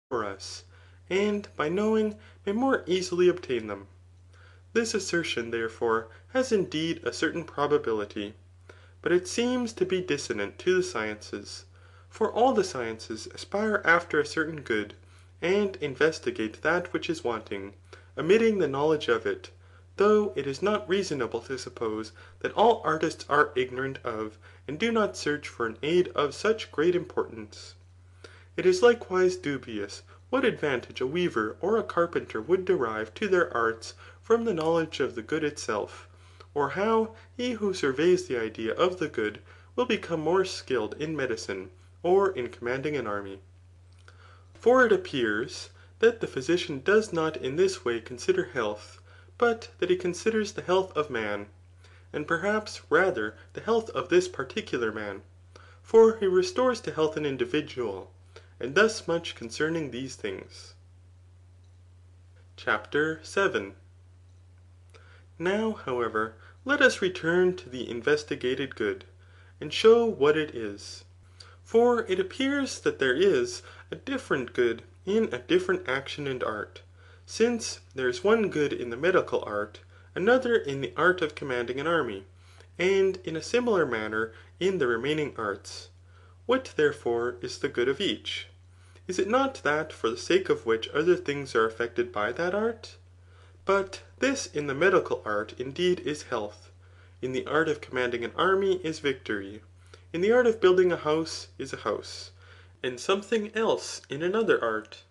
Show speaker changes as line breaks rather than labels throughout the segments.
for us, and by knowing may more easily obtain them. This assertion, therefore, has indeed a certain probability, but it seems to be dissonant to the sciences. For all the sciences aspire after a certain good, and investigate that which is wanting, omitting the knowledge of it, though it is not reasonable to suppose that all artists are ignorant of, and do not search for an aid of such great importance. It is likewise dubious what advantage a weaver or a carpenter would derive to their arts from the knowledge of the good itself, or how he who surveys the idea of the good will become more skilled in medicine, or in commanding an army. For it appears that the physician does not in this way consider health, but that he considers the health of man, and perhaps rather the health of this particular man. For he restores to health an individual, and thus much concerning these things. CHAPTER 7. Now, however, let us return to the investigated good, and show what it is. For it appears that there is a different good in a different action and art, since there is one good in the medical art, another in the art of commanding an army, and in a similar manner in the remaining arts. What therefore is the good of each? Is it not that for the sake of which other things are affected by that art? But this in the medical art indeed is health, in the art of commanding an army is victory, in the art of building a house is a house, and something else in another art.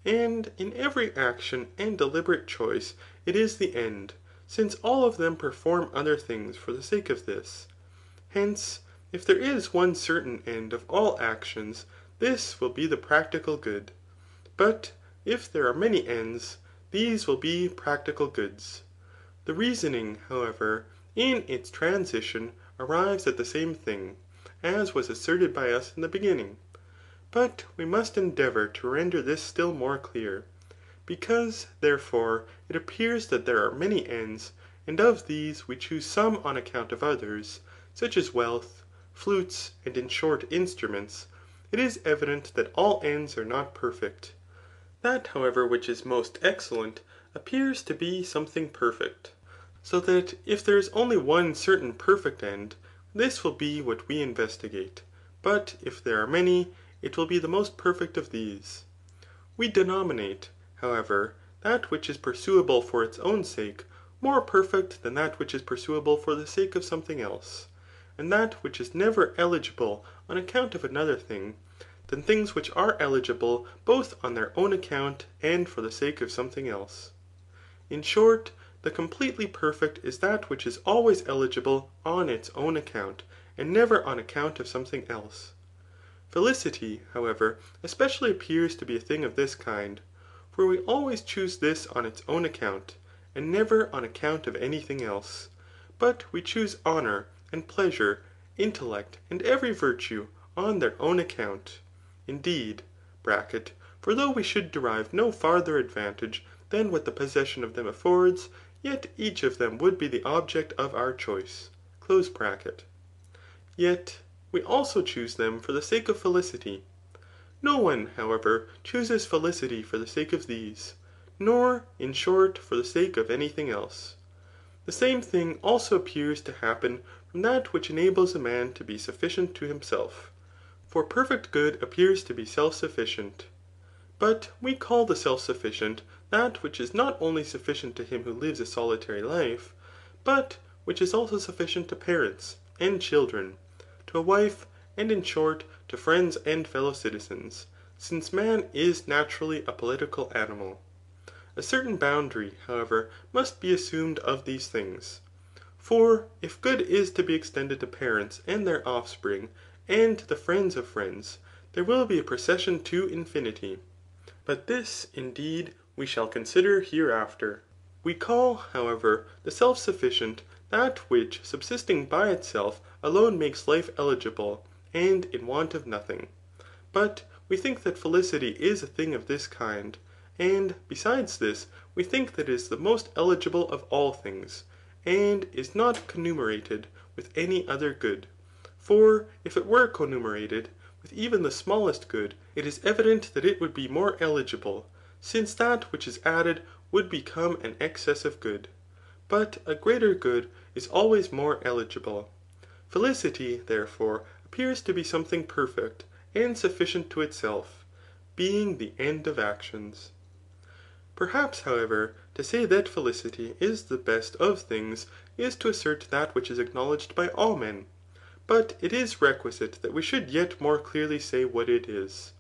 And in every action and deliberate choice it is the end, since all of them perform other things for the sake of this. Hence, if there is one certain end of all actions, this will be the practical good. But if there are many ends, these will be practical goods. The reasoning, however, in its transition arrives at the same thing, as was asserted by us in the beginning. But we must endeavour to render this still more clear. Because, therefore, it appears that there are many ends, and of these we choose some on account of others, such as wealth, flutes, and in short instruments, it is evident that all ends are not perfect. That, however, which is most excellent, appears to be something perfect. So that if there is only one certain perfect end, this will be what we investigate. But if there are many, it will be the most perfect of these. We denominate, however, that which is pursuable for its own sake, more perfect than that which is pursuable for the sake of something else, and that which is never eligible on account of another thing, than things which are eligible both on their own account and for the sake of something else. In short, the completely perfect is that which is always eligible on its own account, and never on account of something else. Felicity, however, especially appears to be a thing of this kind, for we always choose this on its own account, and never on account of anything else. But we choose honour, and pleasure, intellect, and every virtue on their own account. Indeed, (for though we should derive no farther advantage than what the possession of them affords, yet each of them would be the object of our choice,) yet we also choose them for the sake of felicity. No one, however, chooses felicity for the sake of these, nor, in short, for the sake of anything else. The same thing also appears to happen from that which enables a man to be sufficient to himself. For perfect good appears to be self-sufficient. But we call the self-sufficient that which is not only sufficient to him who lives a solitary life, but which is also sufficient to parents and children, to a wife, and in short, to friends and fellow citizens, since man is naturally a political animal. A certain boundary, however, must be assumed of these things. For if good is to be extended to parents and their offspring, and to the friends of friends, there will be a procession to infinity. But this, indeed, we shall consider hereafter. We call, however, the self-sufficient that which subsisting by itself alone makes life eligible, and in want of nothing. But we think that felicity is a thing of this kind, and besides this, we think that it is the most eligible of all things, and is not conumerated with any other good. For if it were conumerated, with even the smallest good, it is evident that it would be more eligible, since that which is added would become an excessive good. But a greater good is always more eligible. Felicity, therefore, appears to be something perfect, and sufficient to itself, being the end of actions. Perhaps, however, to say that felicity is the best of things is to assert that which is acknowledged by all men. But it is requisite that we should yet more clearly say what it is.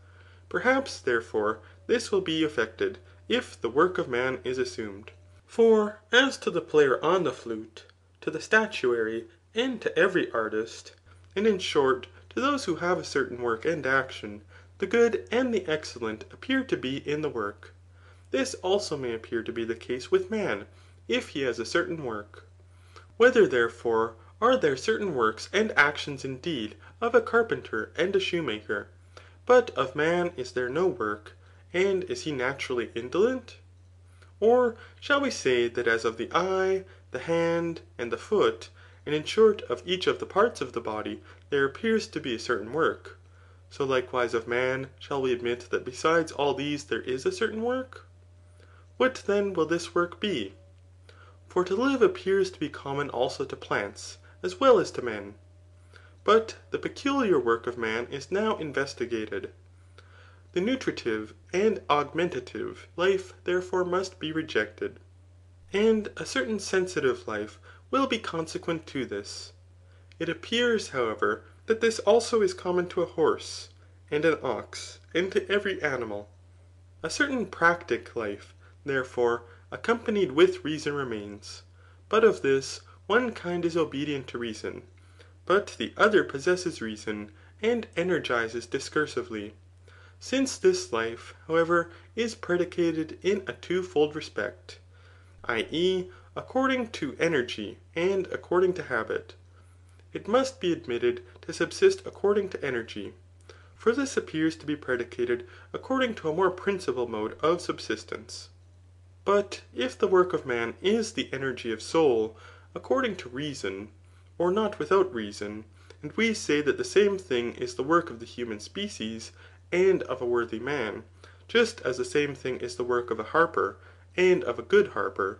Perhaps, therefore, this will be effected, if the work of man is assumed. For as to the player on the flute, to the statuary, and to every artist, and in short, to those who have a certain work and action, the good and the excellent appear to be in the work. This also may appear to be the case with man, if he has a certain work. Whether, therefore, are there certain works and actions indeed of a carpenter and a shoemaker, but of man is there no work, and is he naturally indolent? Or shall we say that as of the eye, the hand, and the foot, and in short of each of the parts of the body, there appears to be a certain work, so likewise of man shall we admit that besides all these there is a certain work? What then will this work be? For to live appears to be common also to plants, as well as to men. But the peculiar work of man is now investigated. The nutritive and augmentative life therefore must be rejected. And a certain sensitive life will be consequent to this. It appears, however, that this also is common to a horse, and an ox, and to every animal. A certain practic life, therefore, accompanied with reason remains. But of this, one kind is obedient to reason, but the other possesses reason, and energizes discursively. Since this life, however, is predicated in a twofold respect, i.e. according to energy and according to habit, it must be admitted to subsist according to energy. For this appears to be predicated according to a more principal mode of subsistence. But if the work of man is the energy of soul, according to reason, or not without reason, and we say that the same thing is the work of the human species, and of a worthy man, just as the same thing is the work of a harper, and of a good harper,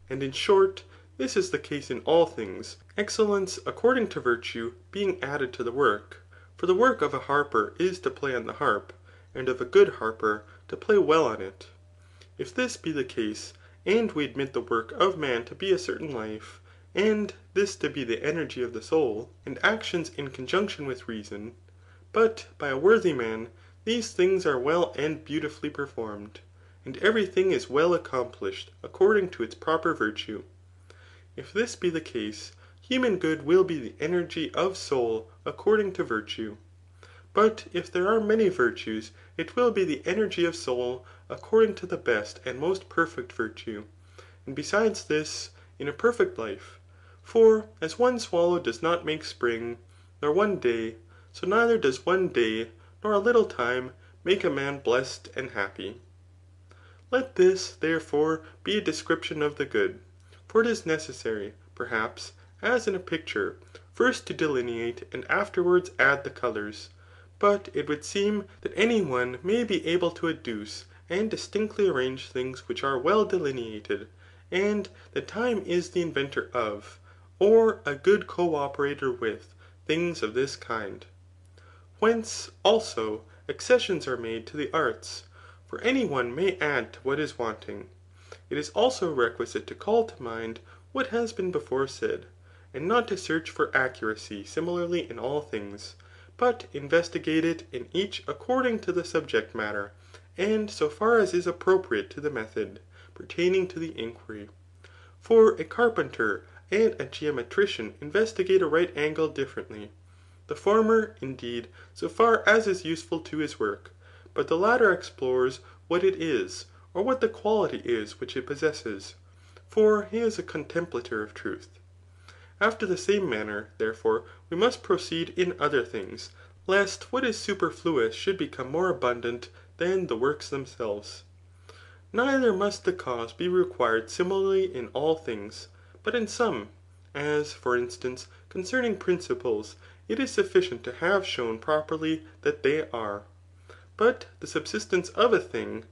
and in short, this is the case in all things, excellence according to virtue being added to the work. For the work of a harper is to play on the harp, and of a good harper to play well on it. If this be the case, and we admit the work of man to be a certain life, and this to be the energy of the soul, and actions in conjunction with reason, but by a worthy man, these things are well and beautifully performed, and every thing is well accomplished according to its proper virtue. If this be the case, human good will be the energy of soul according to virtue. But if there are many virtues, it will be the energy of soul according to the best and most perfect virtue, and besides this, in a perfect life. For as one swallow does not make spring, nor one day, so neither does one day, nor a little time, make a man blessed and happy. Let this, therefore, be a description of the good. For it is necessary, perhaps, as in a picture, first to delineate and afterwards add the colours. But it would seem that any one may be able to adduce and distinctly arrange things which are well delineated, and that time is the inventor of, or a good co-operator with, things of this kind. Whence, also, accessions are made to the arts, for any one may add to what is wanting. It is also requisite to call to mind what has been before said, and not to search for accuracy similarly in all things, but investigate it in each according to the subject matter, and so far as is appropriate to the method, pertaining to the inquiry. For a carpenter and a geometrician investigate a right angle differently. The former, indeed, so far as is useful to his work, but the latter explores what it is, or what the quality is which it possesses, for he is a contemplator of truth. After the same manner, therefore, we must proceed in other things, lest what is superfluous should become more abundant than the works themselves. Neither must the cause be required similarly in all things, but in some, as, for instance, concerning principles, it is sufficient to have shown properly that they are. But the subsistence of a thing